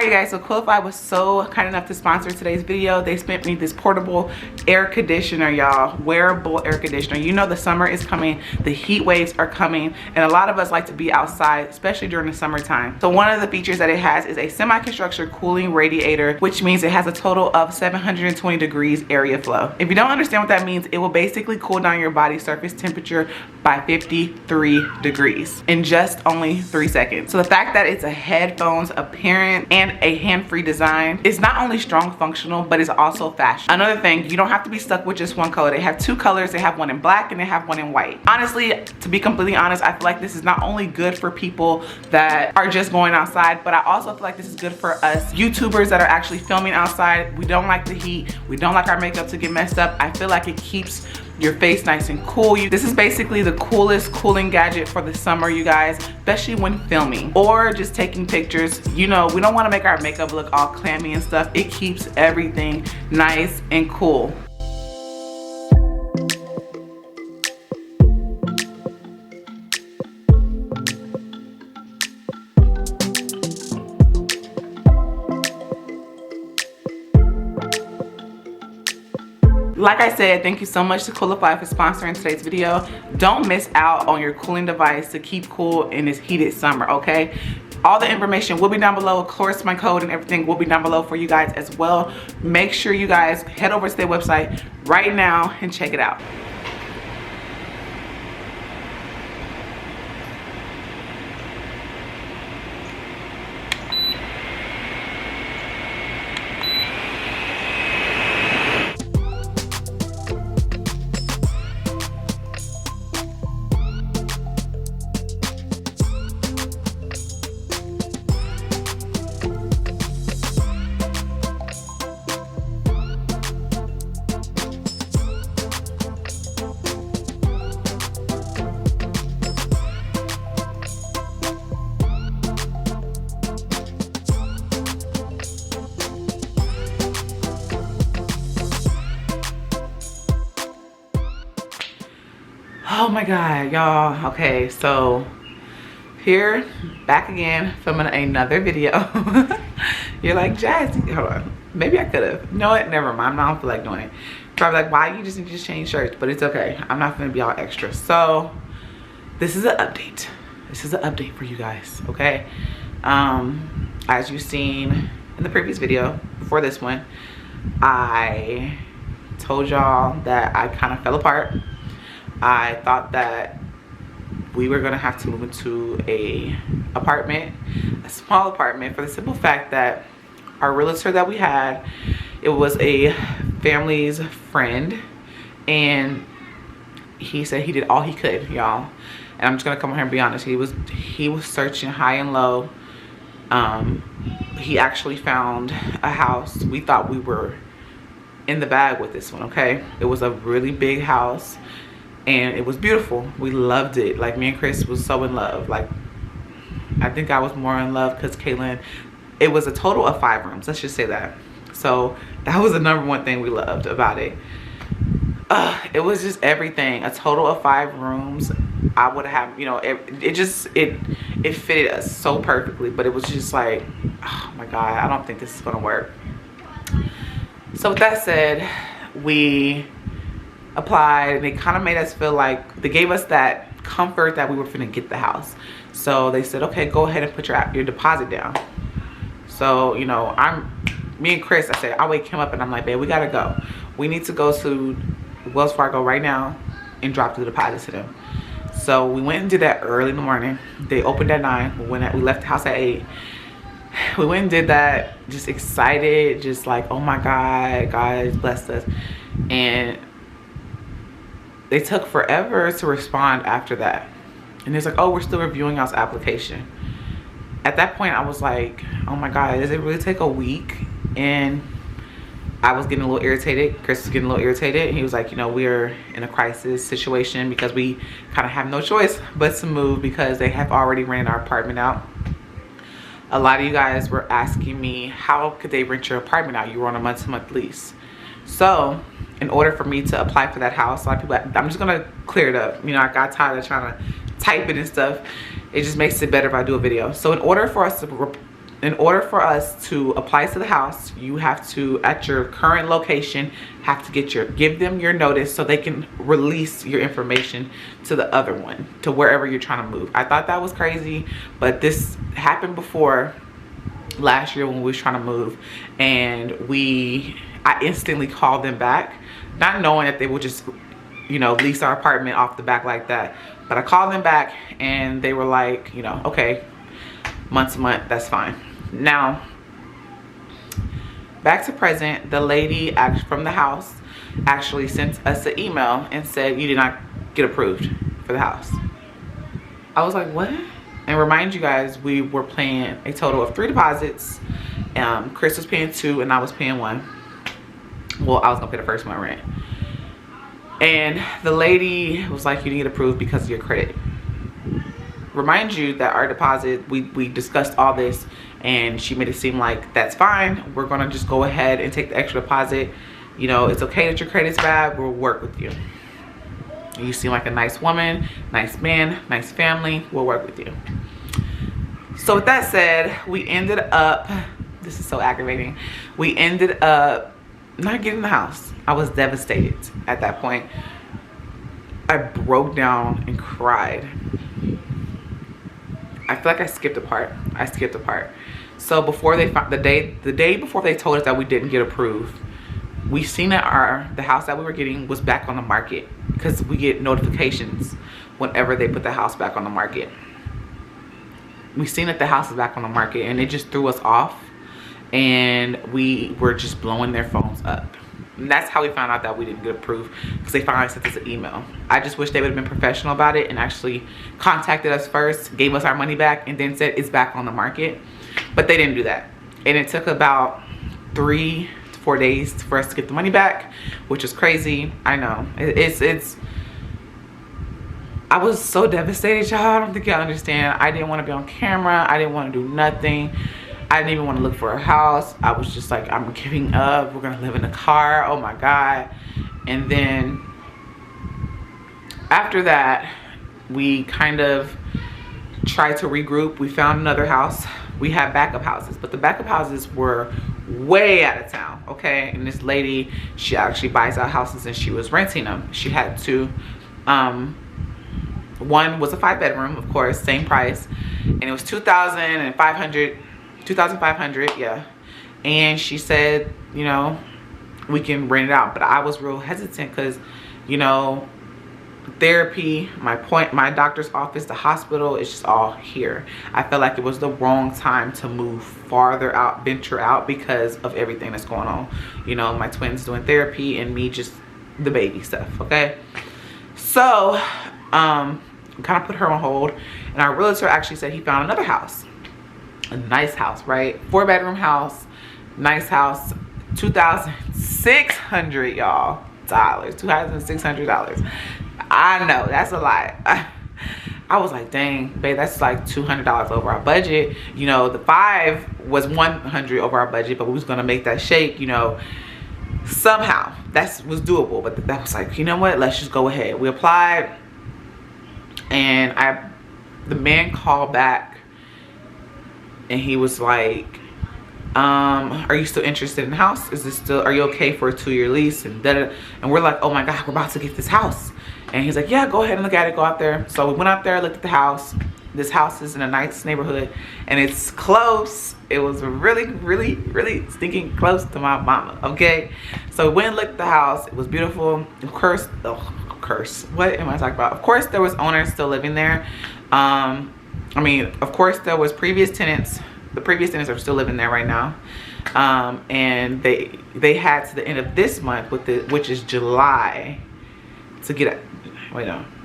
Alright guys, so COOLIFY was so kind enough to sponsor today's video. They sent me this portable air conditioner, y'all. Wearable air conditioner. You know the summer is coming, the heat waves are coming, and a lot of us like to be outside, especially during the summertime. So one of the features that it has is a semi-construction cooling radiator, which means it has a total of 720 degrees area flow. If you don't understand what that means, it will basically cool down your body surface temperature by 53 degrees in just only 3 seconds. So the fact that it's a headphones appearance and a hand-free design is not only strong functional, but it's also fashion. Another thing, you don't have to be stuck with just one color. They have two colors. They have one in black and they have one in white. Honestly, to be completely honest, I feel like this is not only good for people that are just going outside, but I also feel like this is good for us YouTubers that are actually filming outside. We don't like the heat. We don't like our makeup to get messed up. I feel like it keeps your face nice and cool. This is basically the coolest cooling gadget for the summer, you guys, especially when filming or just taking pictures. You know, we don't want to make our makeup look all clammy and stuff. It keeps everything nice and cool. Like I said, thank you so much to COOLIFY for sponsoring today's video. Don't miss out on your cooling device to keep cool in this heated summer, okay? All the information will be down below. Of course, my code and everything will be down below for you guys as well. Make sure you guys head over to their website right now and check it out. Oh my god, y'all. Okay, so here, back again, filming another video. You're like, Jazzy, hold on. Maybe I could have. You know what? Never mind. I don't feel like doing it. Probably like, why you just need to change shirts? But it's okay. I'm not gonna be all extra. So this is an update. This is an update for you guys, okay? As you've seen in the previous video, before this one, I told y'all that I kind of fell apart. I thought that we were gonna have to move into a small apartment, for the simple fact that our realtor that we had, it was a family's friend, and he said he did all he could, y'all. And I'm just gonna come on here and be honest. He was searching high and low. He actually found a house. We thought we were in the bag with this one, okay? It was a really big house. And it was beautiful. We loved it. Like, me and Chris was so in love. Like, I think I was more in love because Caitlin, it was a total of 5 rooms. Let's just say that. So that was the #1 thing we loved about it. It was just everything. A total of 5 rooms. I would have, you know, it fitted us so perfectly. But it was just like, oh my God, I don't think this is gonna work. So with that said, we applied, and they kind of made us feel like, they gave us that comfort that we were finna get the house. So they said, okay, go ahead and put your deposit down. So, you know, me and Chris, I said, I wake him up and I'm like, babe, we gotta go. We need to go to Wells Fargo right now and drop the deposit to them. So we went and did that early in the morning. They opened at 9. We left the house at 8. We went and did that, just excited, just like, oh my God, God has blessed us. And they took forever to respond after that. And it's like, oh, we're still reviewing y'all's application. At that point, I was like, oh my God, does it really take a week? And I was getting a little irritated. Chris was getting a little irritated. And he was like, you know, we're in a crisis situation because we kind of have no choice but to move because they have already rented our apartment out. A lot of you guys were asking me, how could they rent your apartment out? You were on a month-to-month lease. So in order for me to apply for that house, a lot of people, I'm just gonna clear it up. You know, I got tired of trying to type it and stuff. It just makes it better if I do a video. So in order for in order for us to apply to the house, you have to, at your current location, have to give them your notice so they can release your information to the other one, to wherever you're trying to move. I thought that was crazy, but this happened before last year when we was trying to move, and I instantly called them back, not knowing that they would just, you know, lease our apartment off the back like that. But I called them back and they were like, you know, okay, month to month, that's fine. Now, back to present, the lady from the house actually sent us an email and said you did not get approved for the house. I was like, what? And remind you guys, we were paying a total of 3 deposits. Chris was paying 2 and I was paying 1. Well, I was gonna pay the first month rent. And the lady was like, you didn't get approved because of your credit. Remind you that our deposit, we discussed all this and she made it seem like that's fine. We're gonna just go ahead and take the extra deposit. You know, it's okay that your credit's bad, we'll work with you. You seem like a nice woman, nice man, nice family, we'll work with you. So with that said, we ended up, this is so aggravating, we ended up not getting the house. I was devastated at that point. I broke down and cried. I feel like I skipped a part. So before they the day before they told us that we didn't get approved, we seen that the house that we were getting was back on the market, because we get notifications whenever they put the house back on the market. We seen that the house is back on the market and it just threw us off, and we were just blowing their phones up. And that's how we found out that we didn't get approved, because they finally sent us an email. I just wish they would have been professional about it and actually contacted us first, gave us our money back, and then said it's back on the market. But they didn't do that. And it took about 3 to 4 days for us to get the money back, which is crazy. I know. I was so devastated, y'all. I don't think y'all understand. I didn't want to be on camera. I didn't want to do nothing. I didn't even want to look for a house. I was just like, I'm giving up. We're gonna live in a car. Oh my God. And then after that, we kind of tried to regroup. We found another house. We had backup houses, but the backup houses were way out of town, okay? And this lady, she actually buys out houses and she was renting them. She had 2. One was a 5-bedroom, of course, same price, and it was $2,500, yeah. And she said, you know, we can rent it out. But I was real hesitant because, you know, therapy, my doctor's office, the hospital, it's just all here. I felt like it was the wrong time to move farther out, venture out, because of everything that's going on. You know, my twins doing therapy and me just the baby stuff, okay? So, kind of put her on hold, and our realtor actually said he found another house. A nice house, right? 4-bedroom house, nice house, $2,600, y'all, $2,600. I know that's a lot. I was like, dang, babe, that's like $200 over our budget. You know, the 5 was $100 over our budget, but we was gonna make that shake, you know, somehow. That was doable. But that was like, you know what, let's just go ahead. We applied, and the man called back and he was like, are you still interested in the house? Are you okay for a 2-year lease? And we're like, oh my God, we're about to get this house. And he's like, yeah, go ahead and look at it, go out there. So we went out there, looked at the house. This house is in a nice neighborhood and it's close. It was really, really, really stinking close to my mama, okay? So we went and looked at the house. It was beautiful. Of course, what am I talking about? Of course, there was owners still living there. I mean, of course, there was previous tenants. The previous tenants are still living there right now. And they had to the end of this month, which is July, to get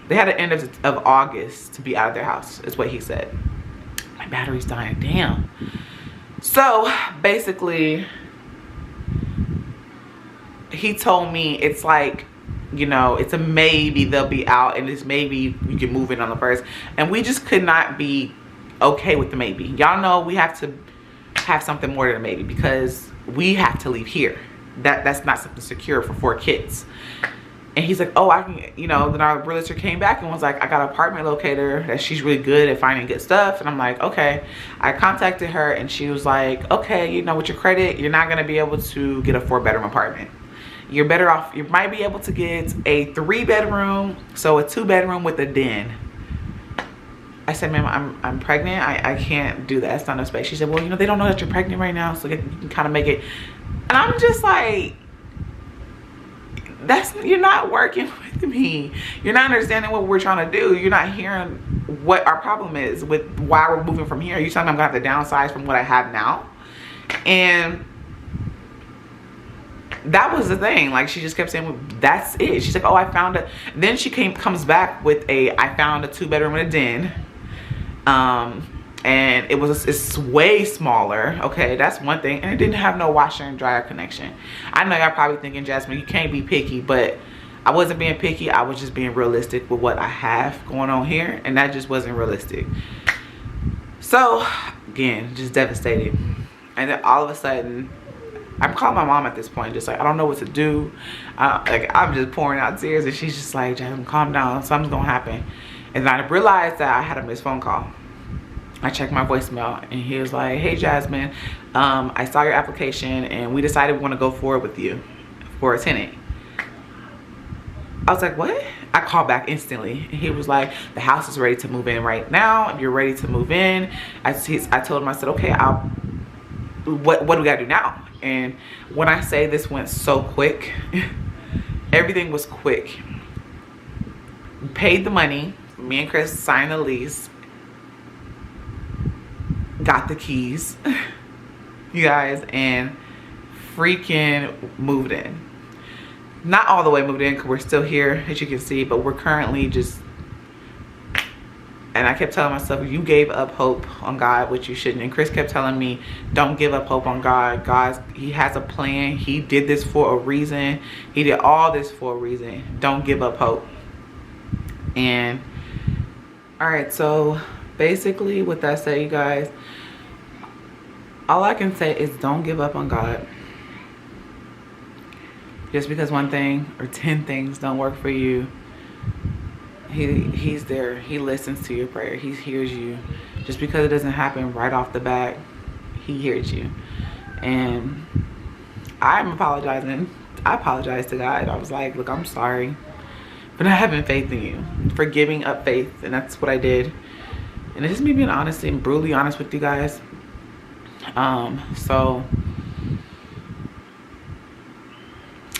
they had an end of August to be out of their house, is what he said. My battery's dying, damn. So basically, he told me it's like, you know, it's a maybe they'll be out, and it's maybe you can move in on the 1st. And we just could not be okay with the maybe. Y'all know we have to have something more than a maybe, because we have to leave here. That's not something secure for 4 kids. And he's like, oh, I can, you know, then our realtor came back and was like, I got an apartment locator that she's really good at finding good stuff. And I'm like, okay. I contacted her and she was like, okay, you know, with your credit, you're not going to be able to get a 4-bedroom apartment. You're better off, you might be able to get a 3-bedroom, so a 2-bedroom with a den. I said, ma'am, I'm pregnant. I can't do that. It's not enough space. She said, well, you know, they don't know that you're pregnant right now, so you can kind of make it. And I'm just like, you're not working with me. You're not understanding what we're trying to do. You're not hearing what our problem is with why we're moving from here. You're telling me I'm gonna have to downsize from what I have now. And that was the thing. Like, she just kept saying, well, that's it. She's like, oh, I found it. Then she comes back with I found a 2-bedroom and a den. And it's way smaller. Okay, that's one thing. And it didn't have no washer and dryer connection. I know y'all probably thinking, Jasmine, you can't be picky, but I wasn't being picky. I was just being realistic with what I have going on here, and that just wasn't realistic. So again, just devastated. And then all of a sudden, I'm calling my mom at this point, just like, I don't know what to do. Like, I'm just pouring out tears, and she's just like, Jasmine, calm down, something's gonna happen. And then I realized that I had a missed phone call. I checked my voicemail and he was like, hey Jasmine, I saw your application and we decided we want to go forward with you for a tenant. I was like, what? I called back instantly and he was like, the house is ready to move in right now. If you're ready to move in, I told him, I said, okay, what do we gotta do now? And when I say this went so quick, everything was quick. We paid the money. Me and Chris signed the lease. Got the keys, you guys, and freaking moved in. Not all the way moved in because we're still here, as you can see, but we're currently just, and I kept telling myself, you gave up hope on God, which you shouldn't. And Chris kept telling me, don't give up hope on God. God, he has a plan. He did this for a reason. He did all this for a reason. Don't give up hope. And all right, so basically with that said, you guys, all I can say is don't give up on God. Just because one thing or 10 things don't work for you, he's there. He listens to your prayer. He hears you. Just because it doesn't happen right off the bat, he hears you. And I'm apologizing. I apologized to God. I was like, look, I'm sorry for not having faith in you, for giving up faith. And that's what I did. And it's just me being honest and brutally honest with you guys. So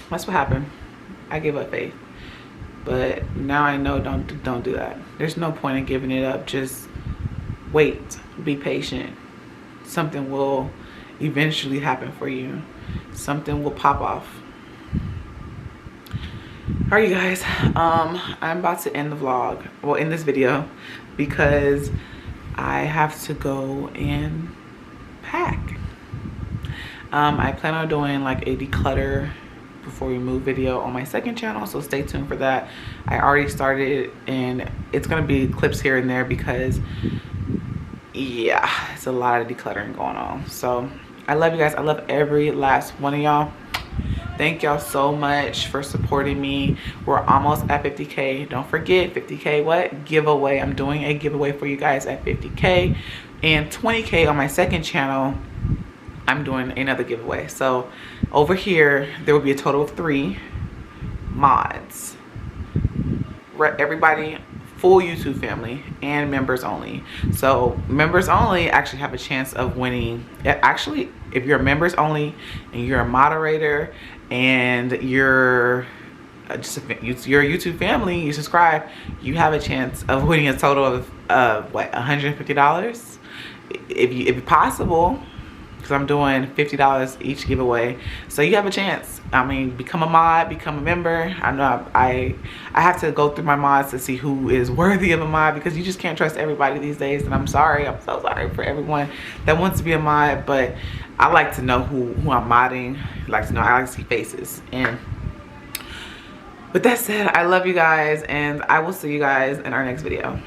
that's what happened. I gave up faith. But now I know don't do that. There's no point in giving it up. Just wait. Be patient. Something will eventually happen for you. Something will pop off. All right, you guys. I'm about to end the vlog. Well, in this video, because I have to go and pack. I plan on doing like a declutter before we move video on my second channel, so stay tuned for that. I already started and it's gonna be clips here and there because yeah, it's a lot of decluttering going on. So I love you guys. I love every last one of y'all. Thank y'all so much for supporting me. We're almost at 50K. Don't forget 50K what? Giveaway. I'm doing a giveaway for you guys at 50K, and 20K on my second channel. I'm doing another giveaway. So over here, there will be a total of 3 mods. Everybody, full YouTube family and members only. So members only actually have a chance of winning. Actually, if you're members only and you're a moderator and you're your YouTube family, you subscribe, you have a chance of winning a total of what, $150 if possible, because I'm doing $50 each giveaway. So you have a chance. I mean, become a mod, become a member. I know I have to go through my mods to see who is worthy of a mod, because you just can't trust everybody these days. And I'm sorry, I'm so sorry for everyone that wants to be a mod, but I like to know who I'm modding. I like to know, I like to see faces. And with that said, I love you guys, and I will see you guys in our next video.